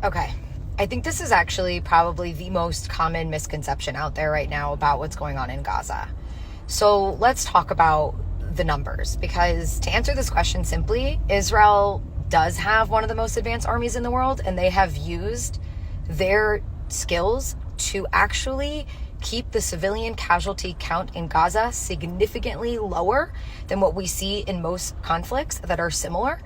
Okay. I think this is actually probably the most common misconception out there right now about what's going on in Gaza. So let's talk about the numbers, because to answer this question simply, Israel does have one of the most advanced armies in the world, and they have used their skills to actually keep the civilian casualty count in Gaza significantly lower than what we see in most conflicts that are similar.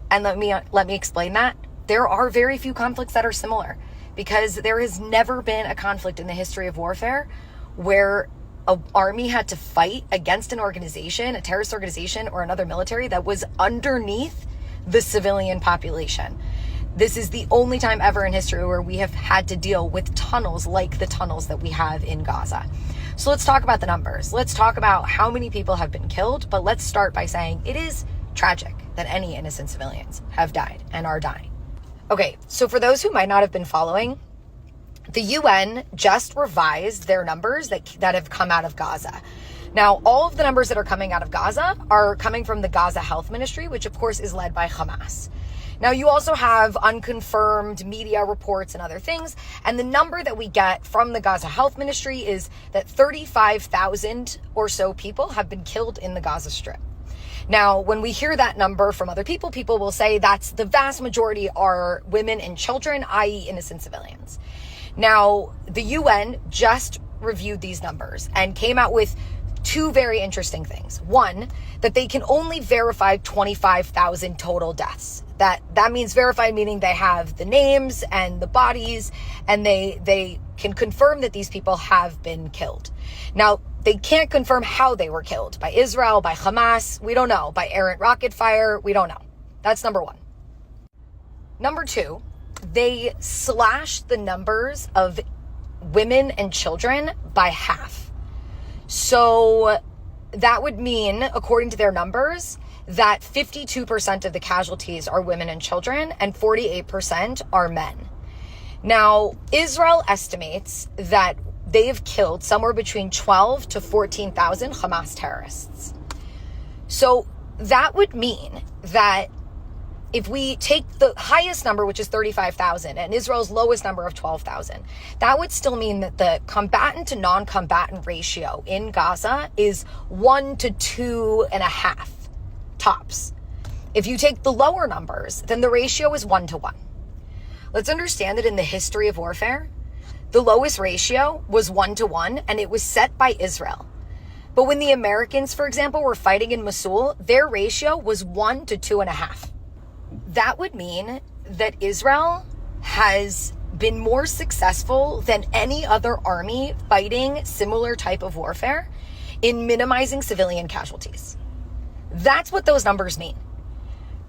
And let me explain that. There are very few conflicts that are similar, because there has never been a conflict in the history of warfare where an army had to fight against an organization, a terrorist organization, or another military that was underneath the civilian population. This is the only time ever in history where we have had to deal with tunnels like the tunnels that we have in Gaza. So let's talk about the numbers. Let's talk about how many people have been killed, but let's start by saying it is tragic that any innocent civilians have died and are dying. Okay, so for those who might not have been following, the UN just revised their numbers that have come out of Gaza. Now, all of the numbers that are coming out of Gaza are coming from the Gaza Health Ministry, which of course is led by Hamas. Now, you also have unconfirmed media reports and other things, and the number that we get from the Gaza Health Ministry is that 35,000 or so people have been killed in the Gaza Strip. Now, when we hear that number from other people, people will say that's the vast majority are women and children, i.e. innocent civilians. Now, the UN just reviewed these numbers and came out with two very interesting things. One, that they can only verify 25,000 total deaths. That means verified, meaning they have the names and the bodies, and they can confirm that these people have been killed. Now, they can't confirm how they were killed, by Israel, by Hamas, we don't know, by errant rocket fire, we don't know. That's number one. Number two, they slashed the numbers of women and children by half. So that would mean, according to their numbers, that 52% of the casualties are women and children and 48% are men. Now, Israel estimates that they have killed somewhere between 12 to 14,000 Hamas terrorists. So that would mean that if we take the highest number, which is 35,000, and Israel's lowest number of 12,000, that would still mean that the combatant to non-combatant ratio in Gaza is 1 to 2.5 tops. If you take the lower numbers, then the ratio is 1 to 1. Let's understand that in the history of warfare, the lowest ratio was 1 to 1, and it was set by Israel. But when the Americans, for example, were fighting in Mosul, their ratio was 1 to 2.5. That would mean that Israel has been more successful than any other army fighting similar type of warfare in minimizing civilian casualties. That's what those numbers mean.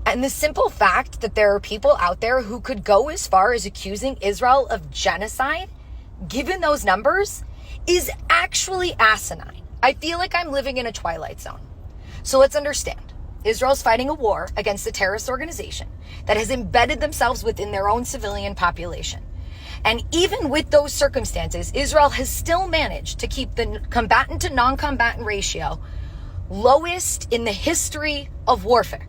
And the simple fact that there are people out there who could go as far as accusing Israel of genocide, given those numbers, is actually asinine. I feel like I'm living in a twilight zone. So let's understand. Israel's fighting a war against a terrorist organization that has embedded themselves within their own civilian population. And even with those circumstances, Israel has still managed to keep the combatant to non-combatant ratio lowest in the history of warfare.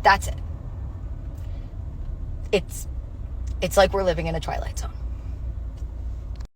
That's it. It's like we're living in a twilight zone.